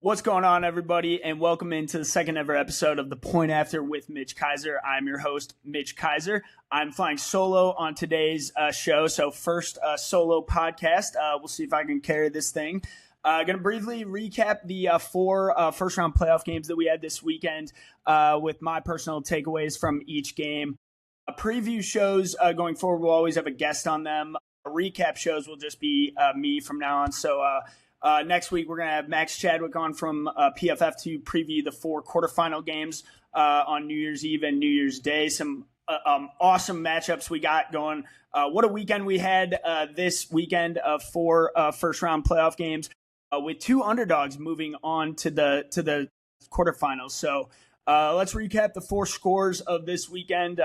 What's going on, everybody, and welcome into the second ever episode of The Point After with Mitch Kaiser. I'm your host, Mitch Kaiser. I'm flying solo on today's show, so first solo podcast. We'll see if I can carry this thing. Going to briefly recap the four first-round playoff games that we had this weekend with my personal takeaways from each game. Preview shows going forward, we'll always have a guest on them. Recap shows will just be me from now on, so next week, we're going to have Max Chadwick on from PFF to preview the four quarterfinal games on New Year's Eve and New Year's Day. Some awesome matchups we got going. What a weekend we had this weekend of four first-round playoff games with two underdogs moving on to the quarterfinals. So let's recap the four scores of this weekend.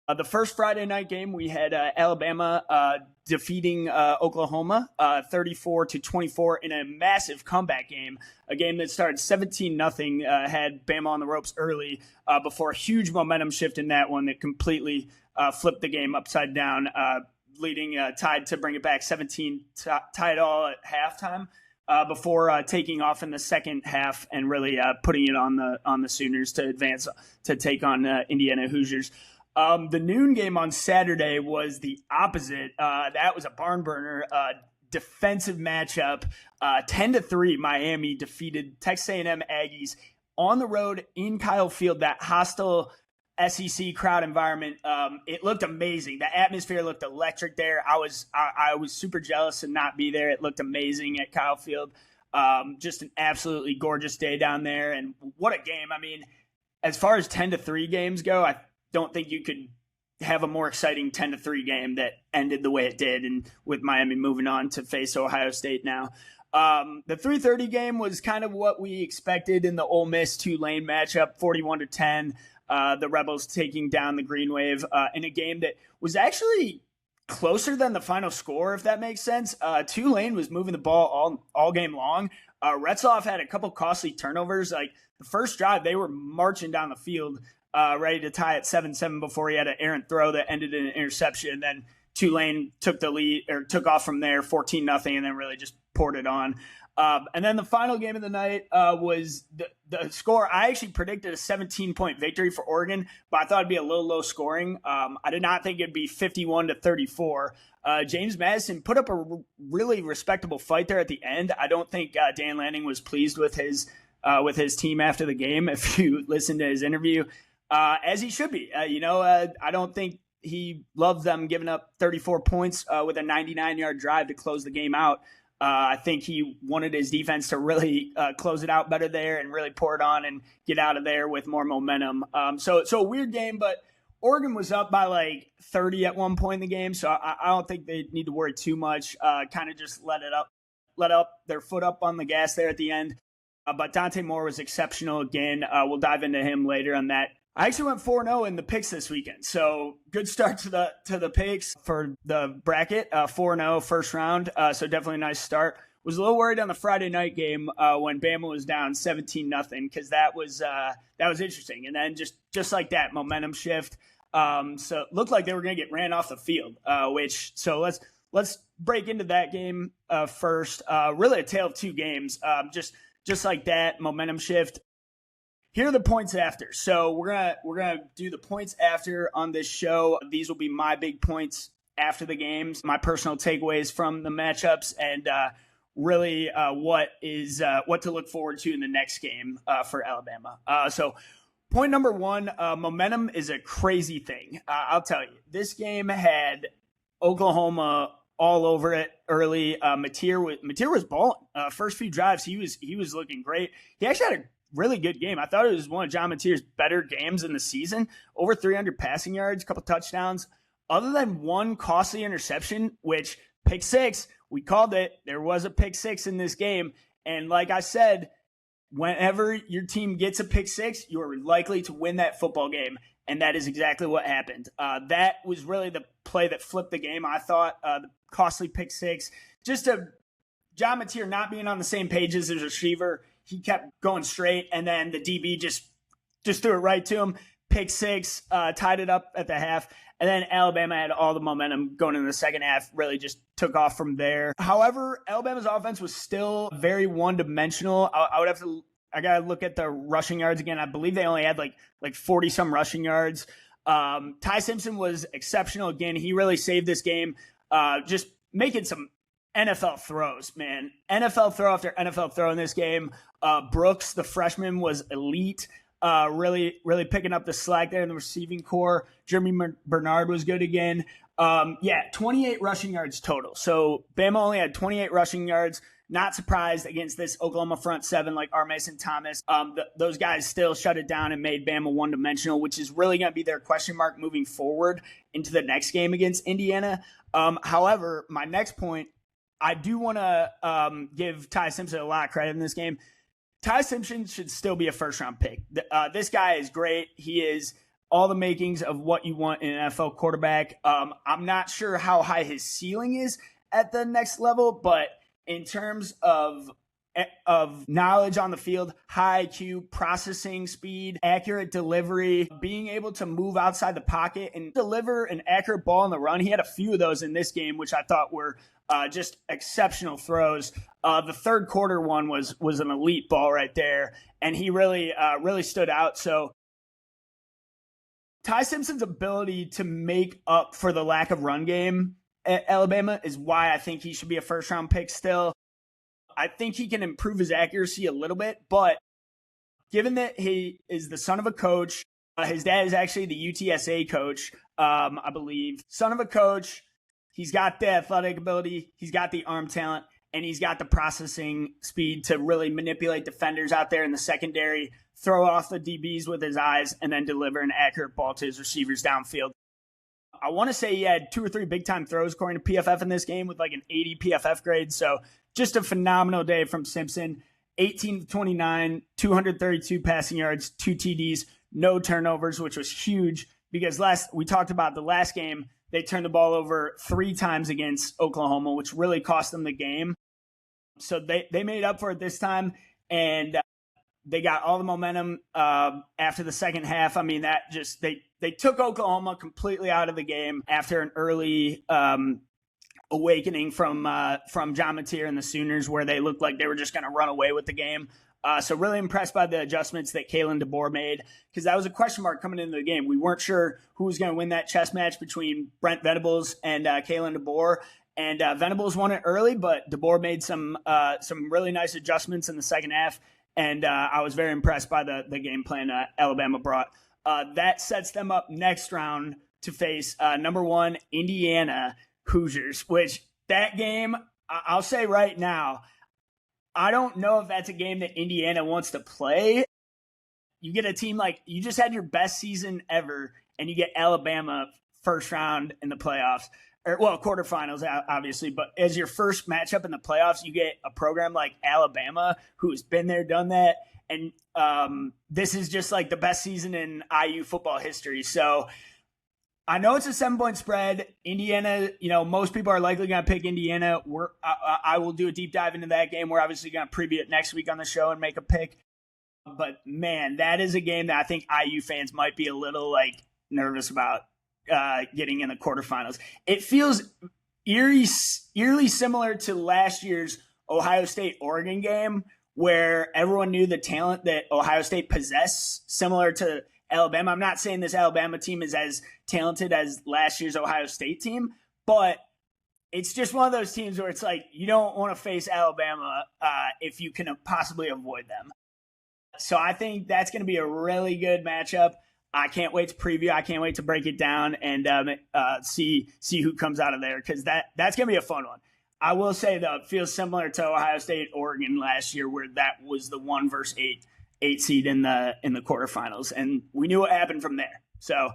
The first Friday night game, we had Alabama defeating Oklahoma 34-24 in a massive comeback game, a game that started 17-0, had Bama on the ropes early before a huge momentum shift in that one that completely flipped the game upside down, leading Tide to bring it back 17 tied all at halftime before taking off in the second half and really putting it on the Sooners to advance to take on Indiana Hoosiers. The noon game on Saturday was the opposite. That was a barn burner, defensive matchup. 10-3, Miami defeated Texas A&M Aggies on the road in Kyle Field. That hostile SEC crowd environment. It looked amazing. The atmosphere looked electric there. I was super jealous to not be there. It looked amazing at Kyle Field. Just an absolutely gorgeous day down there, and what a game! I mean, as far as 10-3 games go, I don't think you could have a more exciting 10-3 game that ended the way it did, and with Miami moving on to face Ohio State now. The 3:30 game was kind of what we expected in the Ole Miss Tulane matchup, 41-10. The Rebels taking down the Green Wave in a game that was actually closer than the final score, if that makes sense. Tulane was moving the ball all game long. Retzloff had a couple costly turnovers. Like the first drive, they were marching down the field, ready to tie at 7-7 before he had an errant throw that ended in an interception. And then Tulane took the lead or took off from there 14-0 and then really just poured it on. And then the final game of the night was the score. I actually predicted a 17-point victory for Oregon, but I thought it'd be a little low scoring. I did not think it'd be 51-34. James Madison put up a really respectable fight there at the end. I don't think Dan Lanning was pleased with his team after the game. If you listen to his interview, as he should be. I don't think he loved them giving up 34 points with a 99-yard drive to close the game out. I think he wanted his defense to really close it out better there and really pour it on and get out of there with more momentum. So a weird game, but Oregon was up by like 30 at one point in the game, so I don't think they need to worry too much. Kind of just let up their foot up on the gas there at the end. But Dante Moore was exceptional again. We'll dive into him later on that. I actually went 4-0 in the picks this weekend, so good start to the picks for the bracket. 4-0 first round, so definitely a nice start. Was a little worried on the Friday night game when Bama was down 17-0 because that was interesting, and then just like that momentum shift. So it looked like they were going to get ran off the field. Let's break into that game first. Really a tale of two games. Just like that momentum shift. Here are the points after. So we're gonna do the points after on this show. These will be my big points after the games, my personal takeaways from the matchups, and really what to look forward to in the next game for Alabama. So point number one, momentum is a crazy thing. I'll tell you, this game had Oklahoma all over it early. Mateer was balling. First few drives, he was looking great. He actually had a really good game. I thought it was one of John Mateer's better games in the season. Over 300 passing yards, a couple touchdowns. Other than one costly interception, which pick six, we called it. There was a pick six in this game. And like I said, whenever your team gets a pick six, you are likely to win that football game. And that is exactly what happened. That was really the play that flipped the game, I thought. The costly pick six. Just John Mateer not being on the same page as his receiver. He kept going straight, and then the DB just threw it right to him. Pick six, tied it up at the half. And then Alabama had all the momentum going into the second half, really just took off from there. However, Alabama's offense was still very one-dimensional. I got to look at the rushing yards again. I believe they only had like 40-some rushing yards. Ty Simpson was exceptional again. He really saved this game, just making some NFL throws, man. NFL throw after NFL throw in this game. Brooks, the freshman, was elite. Really picking up the slack there in the receiving core. Jeremy Bernard was good again. 28 rushing yards total. So Bama only had 28 rushing yards. Not surprised against this Oklahoma front seven like R. Mason Thomas. Those guys still shut it down and made Bama one-dimensional, which is really going to be their question mark moving forward into the next game against Indiana. However, my next point, I do want to give Ty Simpson a lot of credit in this game. Ty Simpson should still be a first-round pick. This guy is great. He is all the makings of what you want in an NFL quarterback. I'm not sure how high his ceiling is at the next level, but in terms of knowledge on the field, high IQ, processing speed, accurate delivery, being able to move outside the pocket and deliver an accurate ball on the run. He had a few of those in this game, which I thought were just exceptional throws. The third quarter one was an elite ball right there, and he really stood out. So Ty Simpson's ability to make up for the lack of run game at Alabama is why I think he should be a first-round pick still. I think he can improve his accuracy a little bit, but given that he is the son of a coach, his dad is actually the UTSA coach, I believe. Son of a coach, he's got the athletic ability, he's got the arm talent, and he's got the processing speed to really manipulate defenders out there in the secondary, throw off the DBs with his eyes, and then deliver an accurate ball to his receivers downfield. I want to say he had 2 or 3 big-time throws according to PFF in this game with like an 80 PFF grade. So just a phenomenal day from Simpson. 18-29, 232 passing yards, 2 TDs, no turnovers, which was huge because we talked about the last game. They turned the ball over 3 times against Oklahoma, which really cost them the game. So they made up for it this time, and they got all the momentum after the second half. I mean, that just they took Oklahoma completely out of the game after an early awakening from John Mateer and the Sooners, where they looked like they were just going to run away with the game. So really impressed by the adjustments that Kalen DeBoer made, because that was a question mark coming into the game. We weren't sure who was going to win that chess match between Brent Venables and Kalen DeBoer. And Venables won it early, but DeBoer made some really nice adjustments in the second half. And I was very impressed by the game plan Alabama brought. That sets them up next round to face number 1 Indiana Hoosiers, which that game, I'll say right now, I don't know if that's a game that Indiana wants to play. You get a team like, you just had your best season ever, and you get Alabama first round in the playoffs. Quarterfinals, obviously, but as your first matchup in the playoffs, you get a program like Alabama, who's been there, done that, and this is just like the best season in IU football history. So I know it's a 7-point spread. Indiana, most people are likely going to pick Indiana. I will do a deep dive into that game. We're obviously going to preview it next week on the show and make a pick. But, man, that is a game that I think IU fans might be a little, nervous about getting in the quarterfinals. It feels eerily similar to last year's Ohio State-Oregon game, where everyone knew the talent that Ohio State possessed, similar to Alabama. I'm not saying this Alabama team is as talented as last year's Ohio State team, but it's just one of those teams where it's like you don't want to face Alabama if you can possibly avoid them. So I think that's going to be a really good matchup. I can't wait to preview. I can't wait to break it down and see who comes out of there, because that's going to be a fun one. I will say, though, it feels similar to Ohio State Oregon last year, where that was the 1 versus 8 seed in the quarterfinals, and we knew what happened from there. So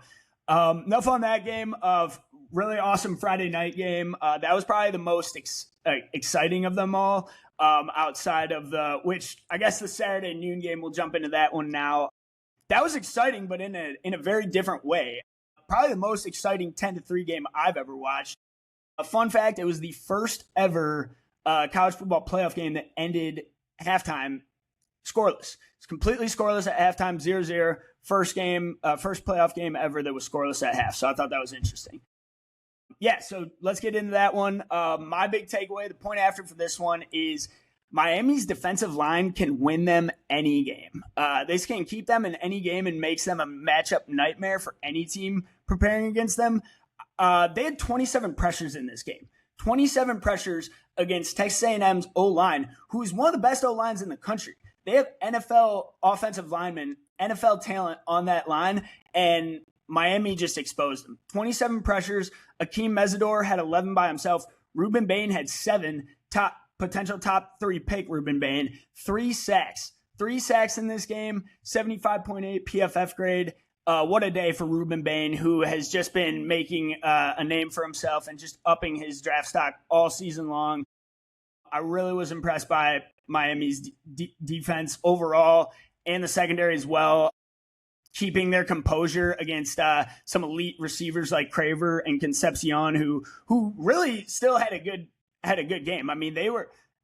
enough on that game. Of really awesome Friday night game. That was probably the most exciting of them all, outside of which I guess the Saturday noon game. We'll jump into that one now. That was exciting, but in a very different way. Probably the most exciting 10-3 game I've ever watched. A fun fact: it was the first ever college football playoff game that ended halftime scoreless. It's completely scoreless at halftime, 0-0. First playoff game ever that was scoreless at half. So I thought that was interesting. Yeah, so let's get into that one. My big takeaway, the point after for this one is Miami's defensive line can win them any game. They can keep them in any game and makes them a matchup nightmare for any team preparing against them. They had 27 pressures in this game. 27 pressures against Texas A&M's O-line, who is one of the best O-lines in the country. They have NFL offensive linemen, NFL talent on that line, and Miami just exposed them. 27 pressures. Akeem Mesidor had 11 by himself. Ruben Bain had 7. Potential top 3 pick Ruben Bain. 3 sacks. 3 sacks in this game. 75.8 PFF grade. What a day for Ruben Bain, who has just been making a name for himself and just upping his draft stock all season long. I really was impressed by Miami's defense overall and the secondary as well, keeping their composure against some elite receivers like Craver and Concepcion, who really still had a good game. I mean,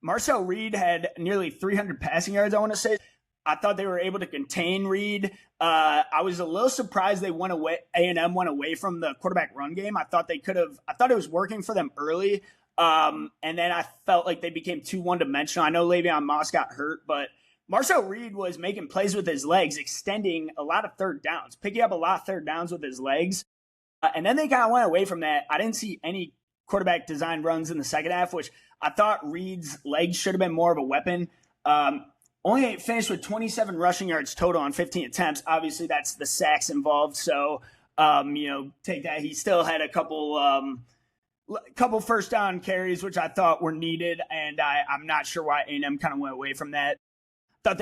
Marcel Reed had nearly 300 passing yards, I want to say. I thought they were able to contain Reed. I was a little surprised A&M went away from the quarterback run game. I thought it was working for them early. And then I felt like they became too one-dimensional. I know Le'Veon Moss got hurt, but Marcel Reed was making plays with his legs, extending a lot of third downs, picking up a lot of third downs with his legs. And then they kind of went away from that. I didn't see any quarterback design runs in the second half, which I thought Reed's legs should have been more of a weapon. Only finished with 27 rushing yards total on 15 attempts. Obviously, that's the sacks involved. So, take that. He still had a couple first down carries, which I thought were needed, and I'm not sure why A&M kind of went away from that. Thought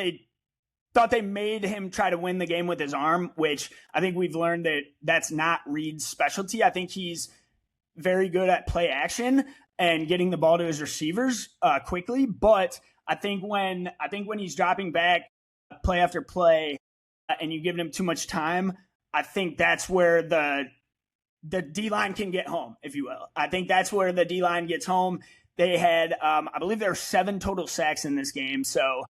they made him try to win the game with his arm, which I think we've learned that that's not Reed's specialty. I think he's very good at play action and getting the ball to his receivers quickly, but I think when he's dropping back play after play and you give him too much time, I think that's where the D-line can get home, if you will. I think that's where the D-line gets home. They had, I believe there were 7 total sacks in this game. So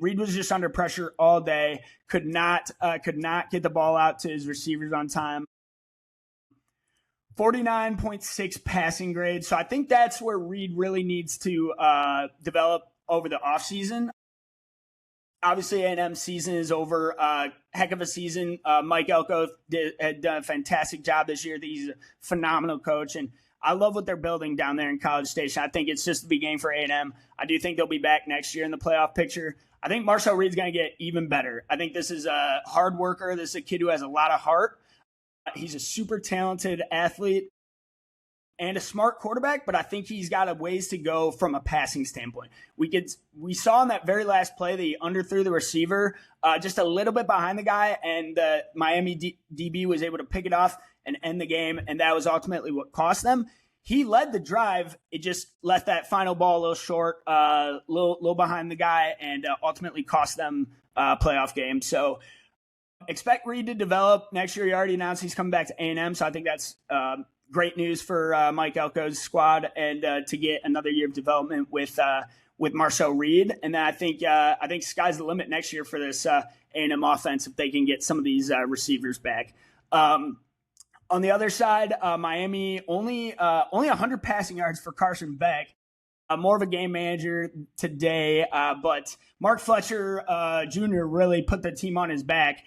Reed was just under pressure all day, could not get the ball out to his receivers on time. 49.6 passing grade. So I think that's where Reed really needs to develop over the offseason. Obviously, A&M's season is over. Heck of a season. Mike Elko had done a fantastic job this year. He's a phenomenal coach, and I love what they're building down there in College Station. I think it's just the beginning for A&M. I do think they'll be back next year in the playoff picture. I think Marcel Reed's going to get even better. I think this is a hard worker. This is a kid who has a lot of heart. He's a super talented athlete and a smart quarterback, but I think he's got a ways to go from a passing standpoint. We saw in that very last play that he underthrew the receiver just a little bit behind the guy, and the Miami DB was able to pick it off and end the game, and that was ultimately what cost them. He led the drive. It just left that final ball a little short, little behind the guy, and ultimately cost them a playoff game. So expect Reed to develop next year. He already announced he's coming back to A&M, so I think that's great news for Mike Elko's squad, and to get another year of development with Marcel Reed. And then I think sky's the limit next year for this A&M offense if they can get some of these receivers back. On the other side, Miami only 100 passing yards for Carson Beck. More of a game manager today, but Mark Fletcher Jr. really put the team on his back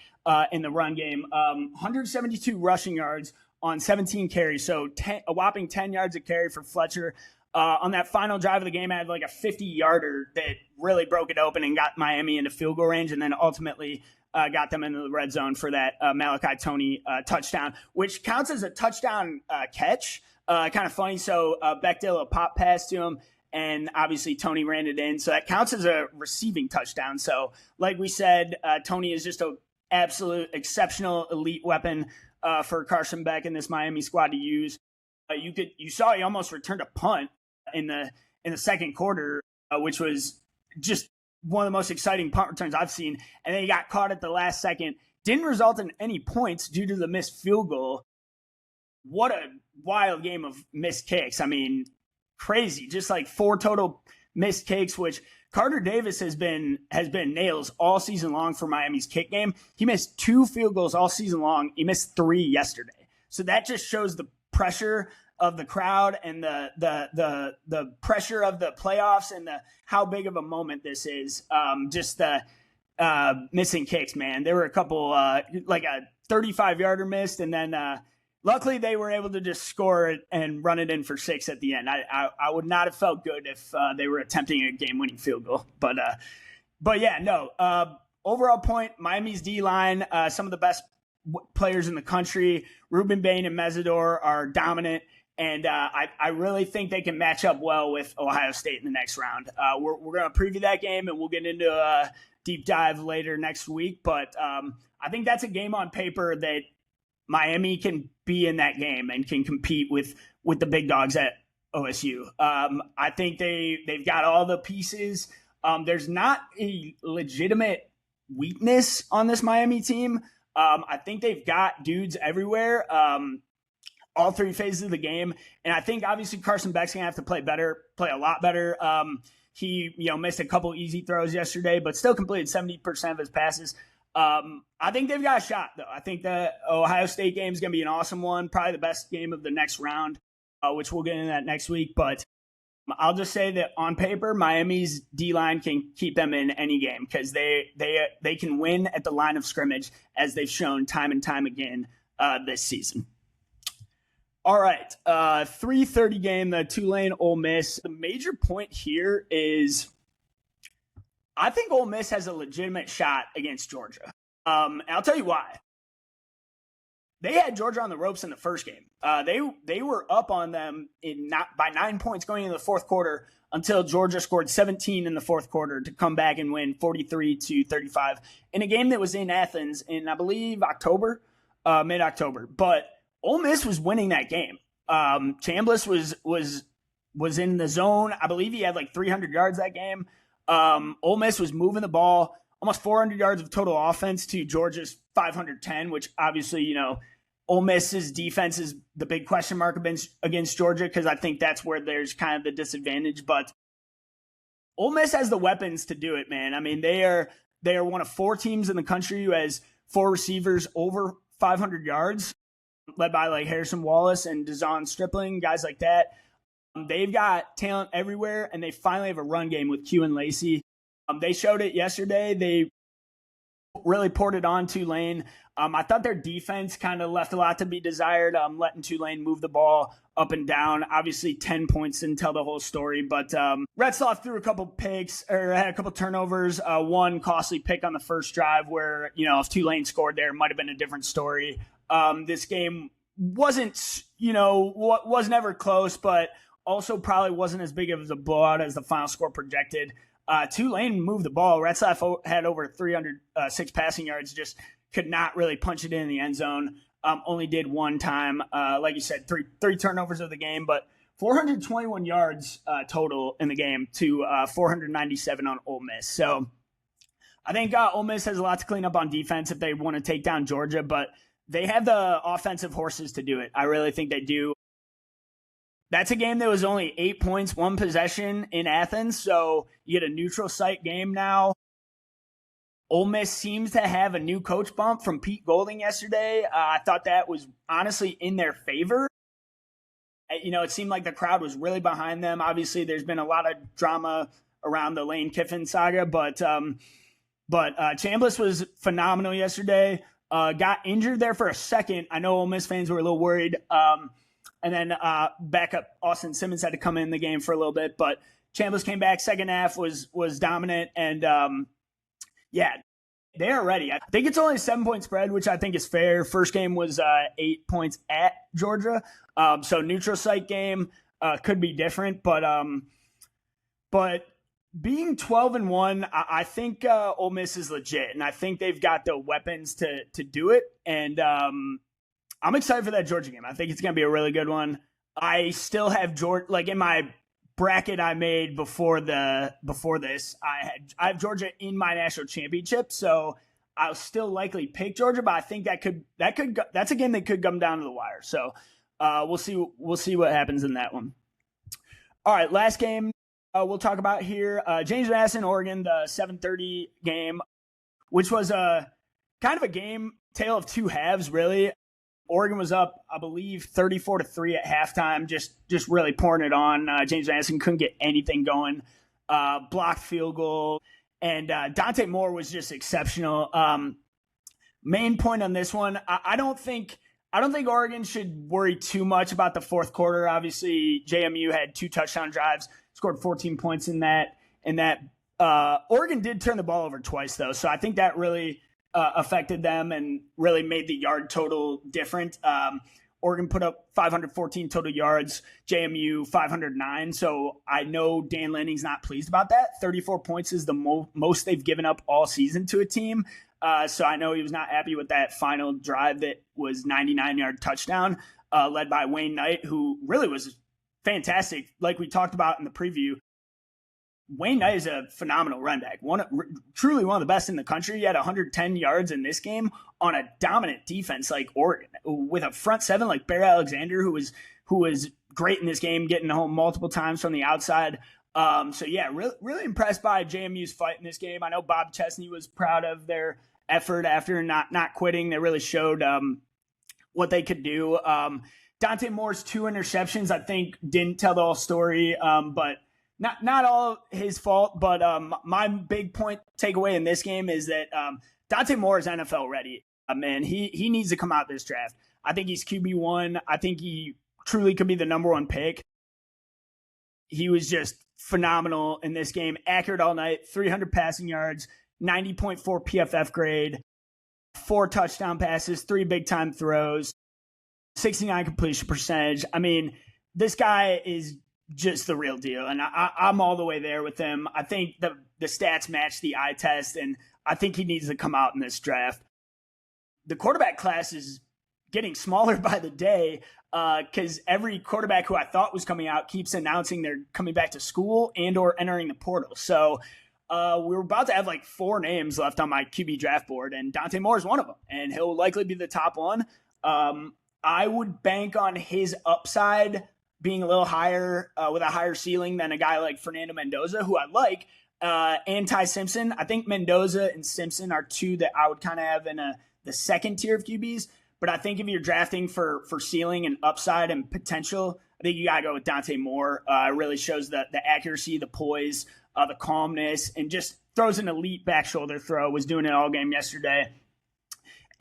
in the run game. 172 rushing yards on 17 carries, so a whopping 10 yards a carry for Fletcher. On that final drive of the game, I had like a 50-yarder that really broke it open and got Miami into field goal range, and then ultimately got them into the red zone for that Malachi Toney touchdown, which counts as a touchdown catch. Kind of funny. So Beck did a pop pass to him, and obviously Toney ran it in. So that counts as a receiving touchdown. So like we said, Toney is just an absolute exceptional elite weapon for Carson Beck and this Miami squad to use. You saw he almost returned a punt in the second quarter, which was just one of the most exciting punt returns I've seen. And then he got caught at the last second. Didn't result in any points due to the missed field goal. What a wild game of missed kicks. I mean, crazy. Just like 4 total missed kicks, which Carter Davis has been nails all season long for Miami's kick game. He missed 2 field goals all season long. He missed 3 yesterday. So that just shows the pressure of the crowd and the pressure of the playoffs and how big of a moment this is. Just the missing kicks, man. There were a couple like a 35-yarder missed, and then luckily they were able to just score it and run it in for 6 at the end. I would not have felt good if they were attempting a game-winning field goal. But yeah, no. Overall point, Miami's D-line, some of the best players in the country. Ruben Bain and Mesidor are dominant, and I really think they can match up well with Ohio State in the next round. We're going to preview that game, and we'll get into a deep dive later next week. But I think that's a game on paper that Miami can be in that game and can compete with the big dogs at OSU. I think they've got all the pieces. There's not a legitimate weakness on this Miami team. I think they've got dudes everywhere, all 3 phases of the game. And I think obviously Carson Beck's going to have to play a lot better. He missed a couple easy throws yesterday, but still completed 70% of his passes. I think they've got a shot, though. I think the Ohio State game is going to be an awesome one, probably the best game of the next round, which we'll get into that next week. But I'll just say that on paper, Miami's D-line can keep them in any game because they can win at the line of scrimmage, as they've shown time and time again this season. All right, 3:30 game, the Tulane Ole Miss. The major point here is I think Ole Miss has a legitimate shot against Georgia. And I'll tell you why. They had Georgia on the ropes in the first game. They were up on them by 9 points going into the fourth quarter until Georgia scored 17 in the fourth quarter to come back and win 43-35 in a game that was in Athens in, I believe, mid-October. But Ole Miss was winning that game. Chambliss was in the zone. I believe he had like 300 yards that game. Ole Miss was moving the ball, almost 400 yards of total offense to Georgia's 510, which obviously, Ole Miss's defense is the big question mark against Georgia because I think that's where there's kind of the disadvantage. But Ole Miss has the weapons to do it, man. I mean, they are one of 4 teams in the country who has 4 receivers over 500 yards, led by like Harrison Wallace and Dazon Stripling, guys like that. They've got talent everywhere, and they finally have a run game with Q and Lacey. They showed it yesterday. They really poured it on Tulane. I thought their defense kind of left a lot to be desired, letting Tulane move the ball up and down. Obviously, 10 points didn't tell the whole story, but Retzloff threw a couple picks or had a couple turnovers. One costly pick on the first drive where, if Tulane scored there, it might have been a different story. This game wasn't, was never close, but also probably wasn't as big of a blowout as the final score projected. Tulane moved the ball. Retzlaff had over 306 passing yards, just could not really punch it in the end zone. Only did one time. Like you said, three turnovers of the game, but 421 yards total in the game to 497 on Ole Miss. So I think Ole Miss has a lot to clean up on defense if they want to take down Georgia, but they have the offensive horses to do it. I really think they do. That's a game that was only 8 points, 1 possession in Athens. So you get a neutral site game now. Ole Miss seems to have a new coach bump from Pete Golding yesterday. I thought that was honestly in their favor. It seemed like the crowd was really behind them. Obviously, there's been a lot of drama around the Lane Kiffin saga, but Chambliss was phenomenal yesterday. Got injured there for a second. I know Ole Miss fans were a little worried. And then backup Austin Simmons had to come in the game for a little bit, but Chambliss came back. Second half was dominant, and they are ready. I think it's only a 7-point spread, which I think is fair. First game was 8 points at Georgia, so neutral site game could be different, but being 12-1, I think Ole Miss is legit, and I think they've got the weapons to do it, and I'm excited for that Georgia game. I think it's going to be a really good one. I still have Georgia, like in my bracket I made before this, I have Georgia in my national championship, so I'll still likely pick Georgia, but I think that's a game that could come down to the wire. So we'll see what happens in that one. All right, last game, we'll talk about here. James Madison, Oregon, the 7:30 game, which was a kind of a game tale of two halves, really. Oregon was up, I believe, 34-3 at halftime, just really pouring it on. James Madison couldn't get anything going. Blocked field goal, and Dante Moore was just exceptional. Main point on this one, I don't think Oregon should worry too much about the fourth quarter. Obviously, JMU had 2 touchdown drives, scored 14 points in that. Oregon did turn the ball over twice, though, so I think that really affected them and really made the yard total different. Oregon put up 514 total yards, JMU 509. So I know Dan Lanning's not pleased about that. 34 points is the most they've given up all season to a team. So I know he was not happy with that final drive that was 99-yard touchdown led by Wayne Knight, who really was fantastic. Like we talked about in the preview, Wayne Knight is a phenomenal run back, truly one of the best in the country. He had 110 yards in this game on a dominant defense like Oregon, with a front seven like Bear Alexander, who was great in this game, getting home multiple times from the outside. So yeah, really impressed by JMU's fight in this game. I know Bob Chesney was proud of their effort after not quitting. They really showed what they could do. Dante Moore's 2 interceptions, I think, didn't tell the whole story, but not all his fault. But my big point takeaway in this game is that Dante Moore is NFL ready. Man, he needs to come out this draft. I think he's QB1. I think he truly could be the number 1 pick. He was just phenomenal in this game. Accurate all night, 300 passing yards, 90.4 PFF grade, 4 touchdown passes, 3 big-time throws, 69 completion percentage. I mean, this guy is just the real deal, and I'm all the way there with him. I think the stats match the eye test, and I think he needs to come out in this draft. The quarterback class is getting smaller by the day because every quarterback who I thought was coming out keeps announcing they're coming back to school and or entering the portal. So we're about to have like 4 names left on my QB draft board, and Dante Moore is one of them, and he'll likely be the top one. I would bank on his upside being a little higher with a higher ceiling than a guy like Fernando Mendoza, who I like, and Ty Simpson. I think Mendoza and Simpson are 2 that I would kind of have in the second tier of QBs. But I think if you're drafting for ceiling and upside and potential, I think you got to go with Dante Moore. It really shows the accuracy, the poise, the calmness, and just throws an elite back shoulder throw. Was doing it all game yesterday.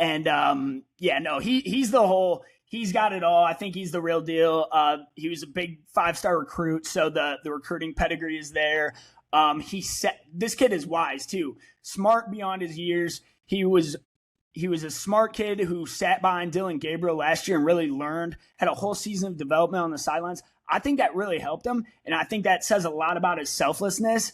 And, he's the whole – he's got it all. I think he's the real deal. He was a big 5-star recruit, so the recruiting pedigree is there. This kid is wise, too. Smart beyond his years. He was a smart kid who sat behind Dylan Gabriel last year and really learned, had a whole season of development on the sidelines. I think that really helped him, and I think that says a lot about his selflessness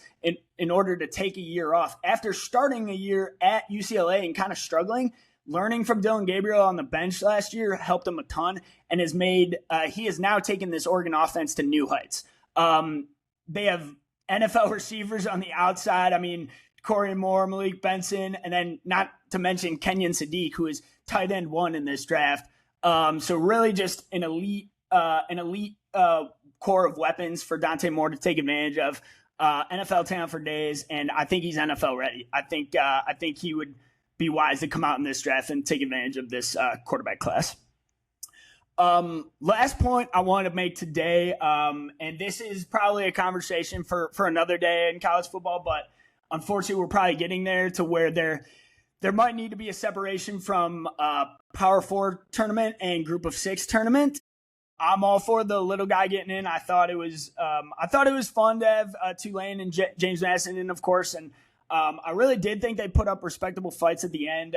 in order to take a year off. After starting a year at UCLA and kind of struggling, learning from Dylan Gabriel on the bench last year helped him a ton and he has now taken this Oregon offense to new heights. They have NFL receivers on the outside. I mean, Corey Moore, Malik Benson, and then not to mention Kenyon Sadiq, who is tight end 1 in this draft. So really just an elite core of weapons for Dante Moore to take advantage of. NFL talent for days, and I think he's NFL ready. I think he would be wise to come out in this draft and take advantage of this quarterback class. Last point I want to make today, and this is probably a conversation for another day in college football, but unfortunately we're probably getting there to where there might need to be a separation from Power 4 tournament and Group of 6 tournament. I'm all for the little guy getting in. I thought it was fun to have Tulane and James Madison in, of course, and I really did think they put up respectable fights at the end.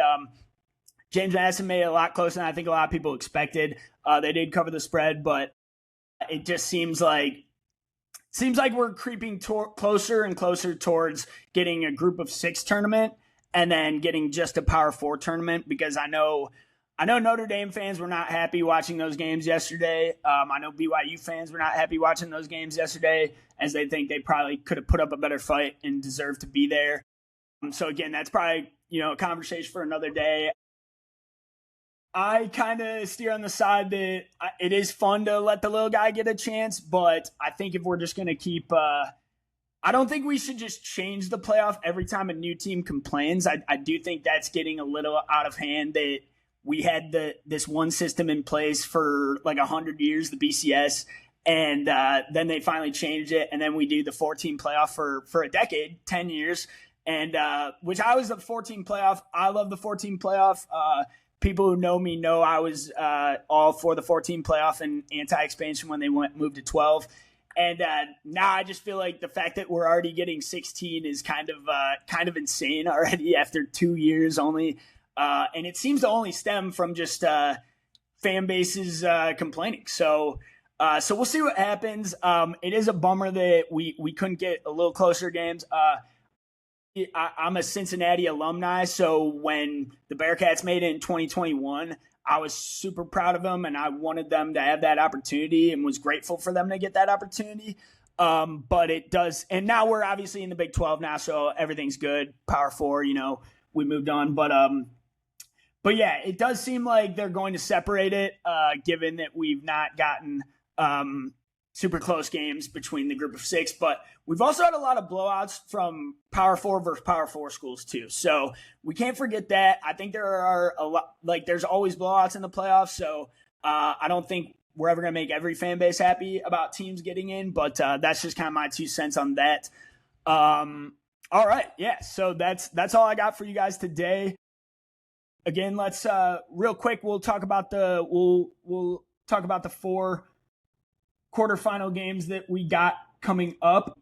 James Madison made it a lot closer than I think a lot of people expected. They did cover the spread, but it just seems like we're creeping closer and closer towards getting a Group of 6 tournament and then getting just a Power 4 tournament, because I know Notre Dame fans were not happy watching those games yesterday. I know BYU fans were not happy watching those games yesterday, as they think they probably could have put up a better fight and deserved to be there. So again, that's probably, a conversation for another day. I kind of steer on the side that it is fun to let the little guy get a chance, but I think if we're just going to keep I don't think we should just change the playoff every time a new team complains. I do think that's getting a little out of hand. That we had this one system in place for like 100 years, the BCS, and then they finally changed it, and then we do the 14 playoff for a decade, 10 years, and which I was the 14 playoff. I love the 14 playoff. People who know me know I was all for the 14 playoff and anti-expansion when they moved to 12. And now I just feel like the fact that we're already getting 16 is kind of insane already after 2 years only. And it seems to only stem from just fan bases complaining. So we'll see what happens. It is a bummer that we couldn't get a little closer games. I'm a Cincinnati alumni, so when the Bearcats made it in 2021, I was super proud of them, and I wanted them to have that opportunity and was grateful for them to get that opportunity. But it does, and now we're obviously in the Big 12 now, so everything's good. Power 4, we moved on. But yeah, it does seem like they're going to separate it, given that we've not gotten super close games between the group of 6. But we've also had a lot of blowouts from Power 4 versus Power 4 schools too. So we can't forget that. I think there are a lot, there's always blowouts in the playoffs. So I don't think we're ever going to make every fan base happy about teams getting in, but that's just kind of my 2 cents on that. All right. Yeah. So that's all I got for you guys today. Again, let's real quick. We'll talk about the 4 quarterfinal games that we got coming up.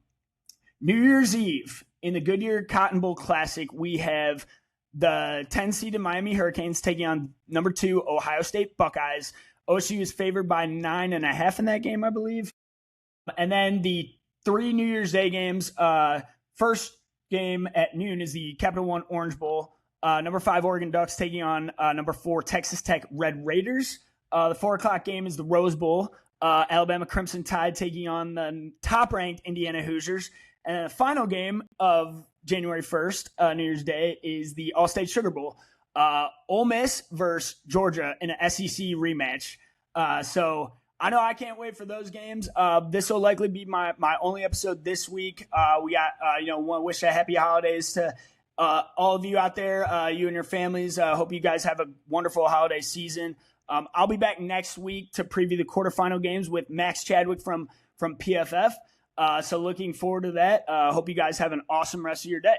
New Year's Eve in the Goodyear Cotton Bowl Classic, we have the 10-seeded Miami Hurricanes taking on number 2 Ohio State Buckeyes. OSU is favored by 9.5 in that game, I believe. And then the 3 New Year's Day games. First game at noon is the Capital One Orange Bowl. Number 5 Oregon Ducks taking on number 4 Texas Tech Red Raiders. The 4 o'clock game is the Rose Bowl. Alabama Crimson Tide taking on the top-ranked Indiana Hoosiers. And the final game of January 1st, New Year's Day, is the All-State Sugar Bowl. Ole Miss versus Georgia in an SEC rematch. So I know I can't wait for those games. This will likely be my only episode this week. We got, want to wish a happy holidays to all of you out there, you and your families. Hope you guys have a wonderful holiday season. I'll be back next week to preview the quarterfinal games with Max Chadwick from PFF. So looking forward to that. Hope you guys have an awesome rest of your day.